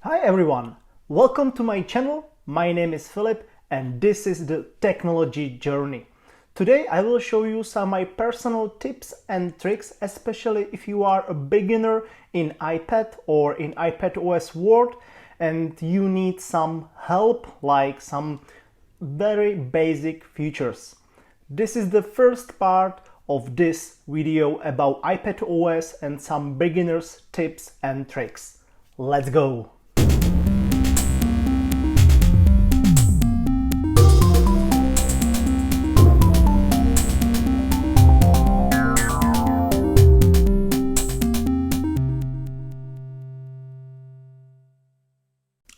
Hi everyone, welcome to my channel. My name is Philip and this is the technology journey. Today I will show you some of my personal tips and tricks, especially if you are a beginner in iPad or in iPadOS world and you need some help, like some very basic features. This is the first part of this video about iPadOS and some beginners tips and tricks. Let's go!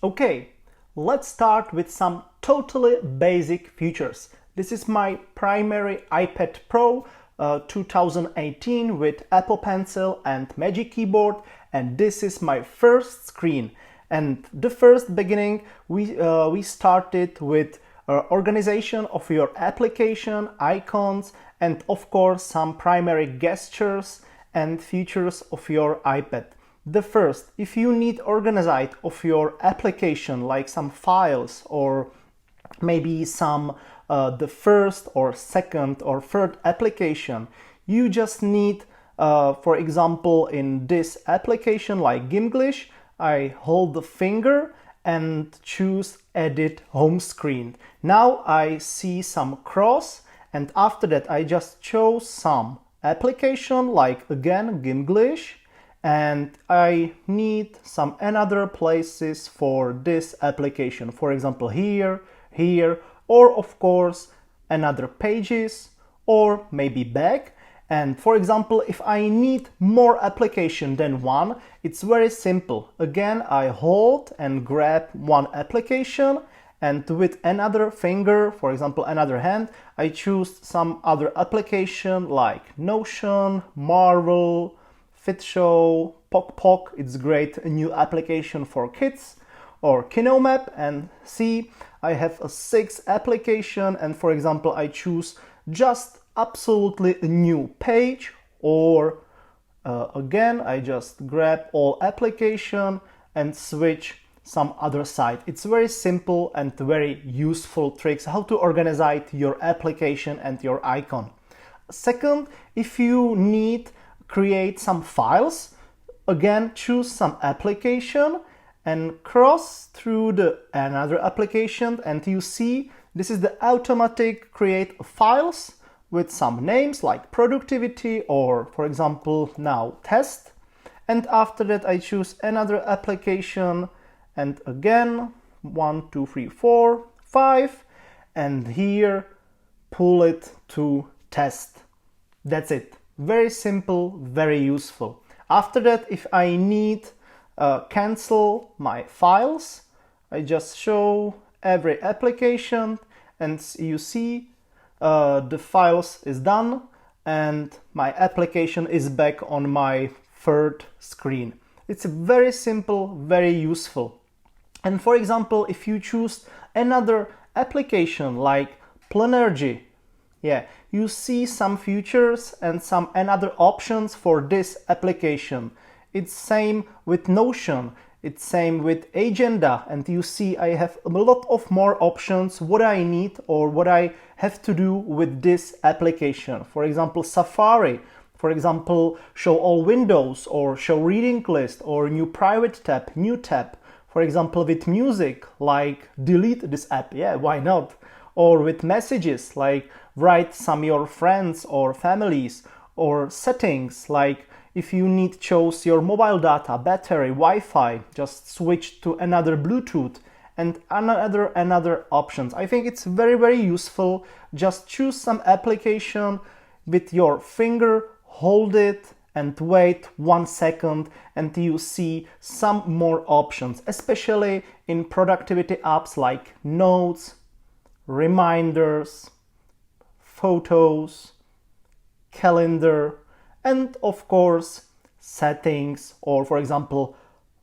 Okay, let's start with some totally basic features. This is my primary iPad Pro 2018 with Apple Pencil and Magic Keyboard, and this is my first screen. And the first beginning, we started with organization of your application, icons, and of course some primary gestures and features of your iPad. The first, if you need organized of your application, like some files or maybe some the first or second or third application, you just need, for example, in this application like Gimglish, I hold the finger and choose Edit Home Screen. Now I see some cross, and after that I just chose some application like again Gimglish, and I need some another places for this application, for example here, here, or of course another pages or maybe back. And for example, if I need more application than one, it's very simple. Again, I hold and grab one application, and with another finger, for example another hand, I choose some other application like Notion, Marvel, FitShow, PocPoc, it's great, a new application for kids, or KinoMap, and see I have a 6 application, and for example I choose just absolutely a new page, or again I just grab all application and switch some other side. It's very simple and very useful tricks how to organize your application and your icon. Second, if you need create some files, again choose some application and cross through the another application, and you see this is the automatic create files with some names like productivity or for example now test, and after that I choose another application and again 1 2 3 4 5 and here pull it to test. That's it. Very simple, very useful. After that, if I need cancel my files, I just show every application and you see the files is done and my application is back on my third screen. It's very simple, very useful. And for example, if you choose another application like Planergy, you see some features and some another options for this application. It's same with Notion, it's same with Agenda, and you see I have a lot of more options what I need or what I have to do with this application. For example, Safari, for example, show all windows or show reading list or new private tab, new tab. For example, with music, like delete this app, why not? Or with messages, like write some your friends or families, or settings, like if you need choose your mobile data, battery, Wi-Fi, just switch to another Bluetooth and another options. I think it's very useful. Just choose some application with your finger, hold it and wait 1 second and you see some more options, especially in productivity apps like Notes, reminders, photos, calendar, and of course settings, or for example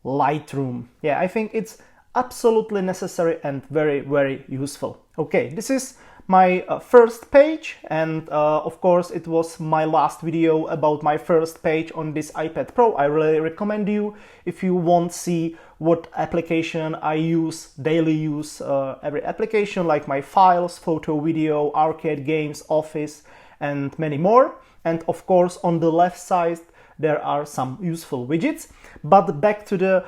Lightroom. I think it's absolutely necessary and very useful. Okay, this is my first page, and of course it was my last video about my first page on this iPad Pro. I really recommend you, if you want to see what application I use, daily use, every application like my files, photo, video, arcade games, office, and many more. And of course, on the left side, there are some useful widgets. But back to the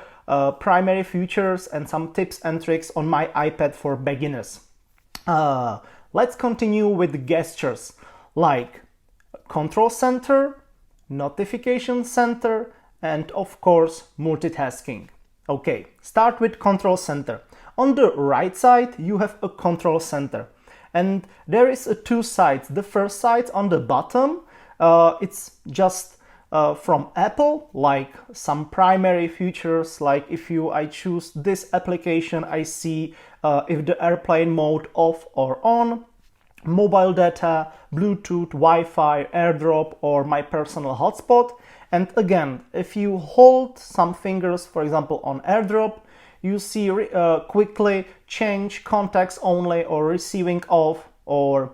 primary features and some tips and tricks on my iPad for beginners. Let's continue with gestures like control center, notification center, and of course multitasking. Okay, start with control center. On the right side you have a control center, and there is two sides. The first side on the bottom, it's just from Apple, like some primary features, like if I choose this application, I see if the airplane mode off or on, mobile data, Bluetooth, Wi-Fi, AirDrop, or my personal hotspot. And again, if you hold some fingers, for example on AirDrop, you see quickly change contacts only or receiving off, or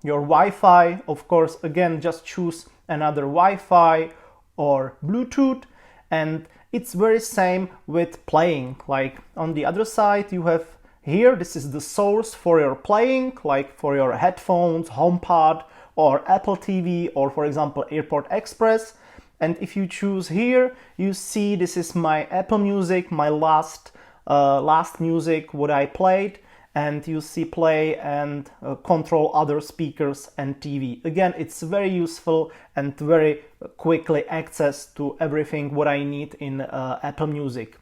your Wi-Fi. Of course, again, just choose another Wi-Fi or Bluetooth, and it's very same with playing. Like on the other side you have here, this is the source for your playing, like for your headphones, HomePod, or Apple TV, or for example Airport Express. And if you choose here, you see this is my Apple Music, my last music what I played, and you see play and control other speakers and TV. Again, it's very useful and very quickly access to everything what I need in Apple Music.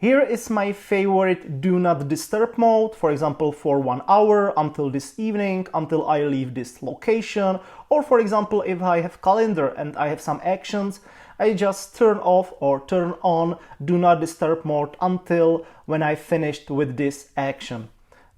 Here is my favorite do not disturb mode, for example for 1 hour until this evening, until I leave this location, or for example if I have calendar and I have some actions, I just turn off or turn on do not disturb mode until when I finished with this action.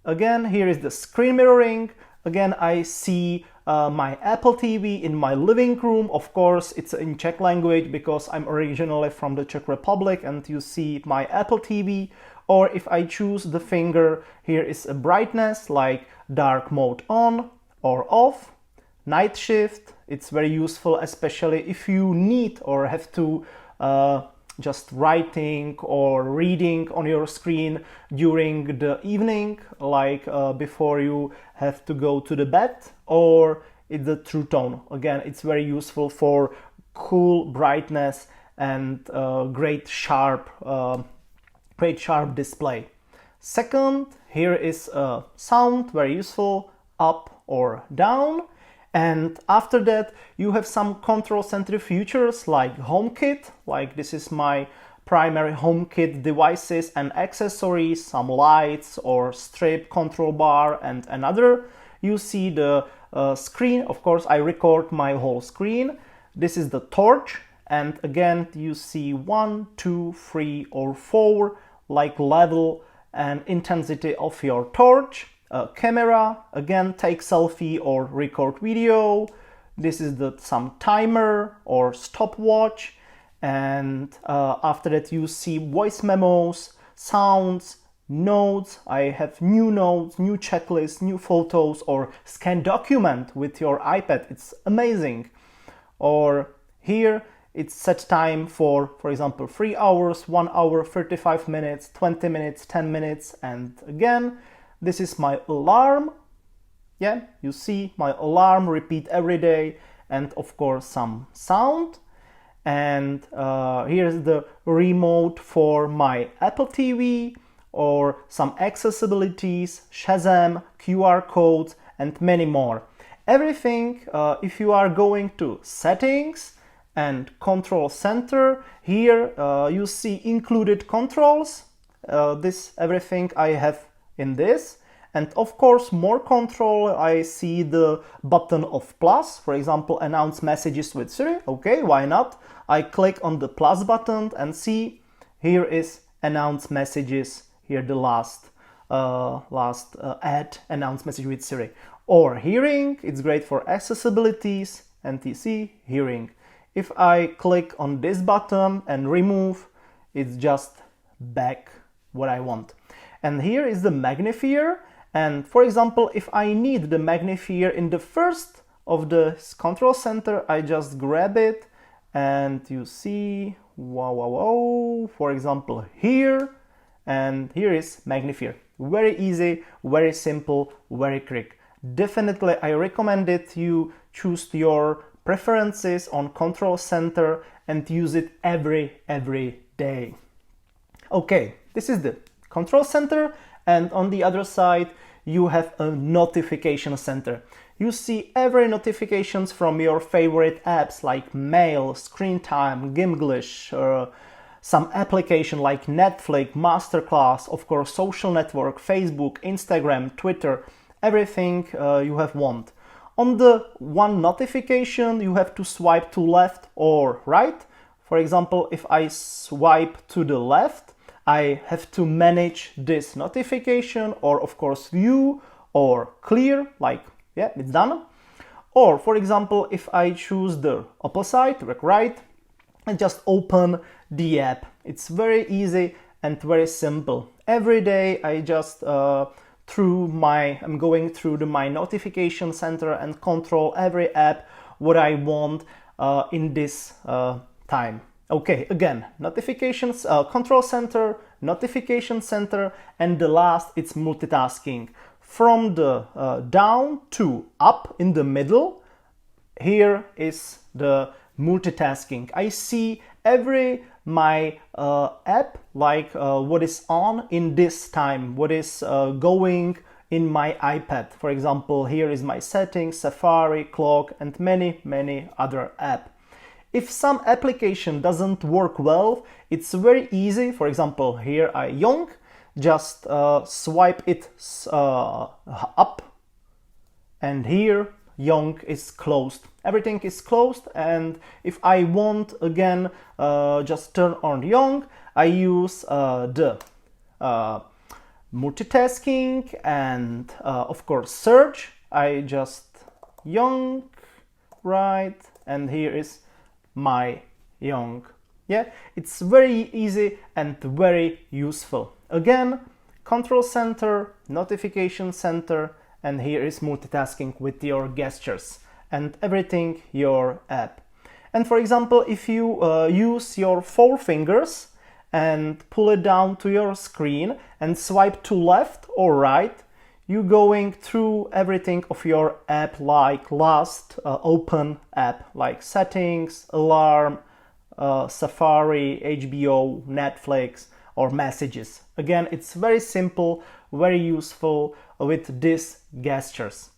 Again, here is the screen mirroring. Again, I see my Apple TV in my living room. Of course, it's in Czech language because I'm originally from the Czech Republic, and you see my Apple TV. Or if I choose the finger, here is a brightness like dark mode on or off, night shift. It's very useful, especially if you need or have to just writing or reading on your screen during the evening, like before you have to go to the bed, or it's the true tone. Again, it's very useful for cool brightness and great sharp display. Second, here is sound, very useful, up or down. And after that, you have some control center features like HomeKit, like this is my primary HomeKit devices and accessories, some lights or strip control bar and another. You see the screen, of course I record my whole screen. This is the torch, and again you see 1, 2, 3 or 4 like level and intensity of your torch. Camera, again take selfie or record video. This is some timer or stopwatch, and after that you see voice memos, sounds, notes. I have new notes, new checklists, new photos, or scan document with your iPad. It's amazing. Or here it's set time for example 3 hours, 1 hour, 35 minutes, 20 minutes, 10 minutes, and again this is my alarm. Yeah, you see my alarm repeat every day, and of course some sound. And here's the remote for my Apple TV, or some accessibilities, Shazam, QR codes, and many more. Everything, if you are going to settings and control center, here you see included controls. This everything I have in this. And of course more control, I see the button of plus, for example announce messages with Siri. Okay, why not? I click on the plus button and see here is announce messages, here the last add announce message with Siri. Or hearing, it's great for accessibilities, and you see hearing. If I click on this button and remove, it's just back what I want. And here is the magnifier, and for example if I need the magnifier in the first of the control center, I just grab it and you see, wow, for example, here, and here is magnifier. Very easy, very simple, very quick. Definitely, I recommend it. You choose your preferences on Control Center and use it every day. Okay, this is the Control Center, and on the other side, you have a Notification Center. You see every notifications from your favorite apps like Mail, Screen Time, Gimglish, some application like Netflix, Masterclass, of course, social network, Facebook, Instagram, Twitter, everything you have want. On the one notification, you have to swipe to left or right. For example, if I swipe to the left, I have to manage this notification, or of course view or clear, like, yeah, it's done. Or for example, if I choose the opposite, like right, and just open the app. It's very easy and very simple. Every day I just I'm going through my notification center and control every app what I want in this time. Okay, again, notifications, control center, notification center, and the last it's multitasking. From the down to up in the middle, here is the multitasking. I see every my app, like what is on in this time, what is going in my iPad. For example, here is my settings, Safari, clock, and many other apps. If some application doesn't work well, it's very easy. For example, here I yawn, just swipe it up, and here yawn is closed. Everything is closed, and if I want again just turn on yawn, I use the multitasking and of course search. I just yawn, right, and here is my yawn. Yeah, it's very easy and very useful. Again, control center, notification center, and here is multitasking with your gestures and everything your app. And for example, if you use your 4 fingers and pull it down to your screen and swipe to left or right, you going through everything of your app, like last open app, like settings, alarm, Safari, HBO, Netflix, or messages. Again, it's very simple, very useful with these gestures.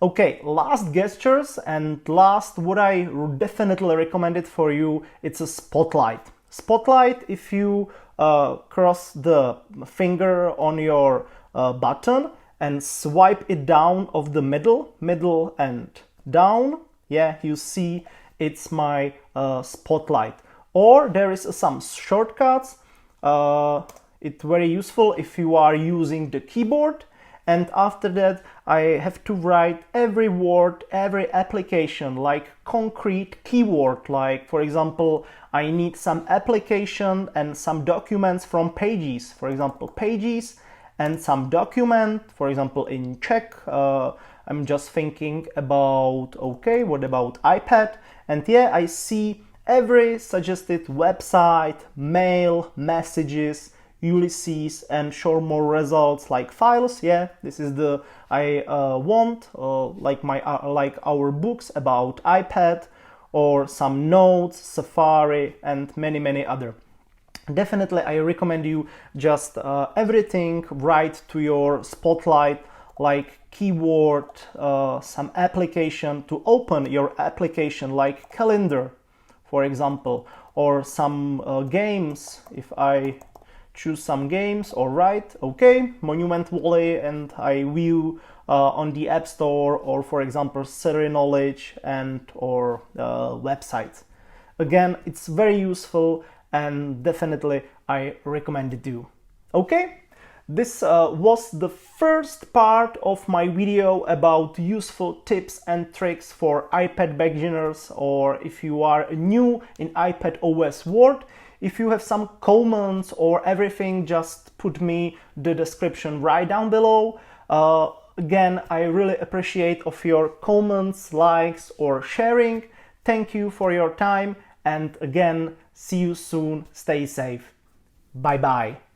Okay, last gestures and last what I definitely recommend it for you, it's a spotlight. Spotlight, if you cross the finger on your button and swipe it down of the middle and down, yeah, you see it's my spotlight. Or there is some shortcuts. It's very useful if you are using the keyboard, and after that I have to write every word, every application, like concrete keyword, like for example I need some application and some documents from Pages, for example Pages and some document, for example in Czech, I'm just thinking about, okay, what about iPad, and yeah, I see every suggested website, mail, messages, Ulysses, and show more results like files. Yeah, this is the I want like our books about iPad, or some notes, Safari, and many other. Definitely I recommend you just everything write to your spotlight, like keyword, some application to open your application, like calendar, for example, or some games. If I choose some games, or right, okay, Monument Valley, and I view on the App Store, or for example Siri Knowledge and or websites. Again, it's very useful and definitely I recommend it to you. Okay, this was the first part of my video about useful tips and tricks for iPad beginners, or if you are new in iPadOS world. If you have some comments or everything, just put me the description right down below. Again, I really appreciate of your comments, likes, or sharing. Thank you for your time, and again, see you soon. Stay safe. Bye bye.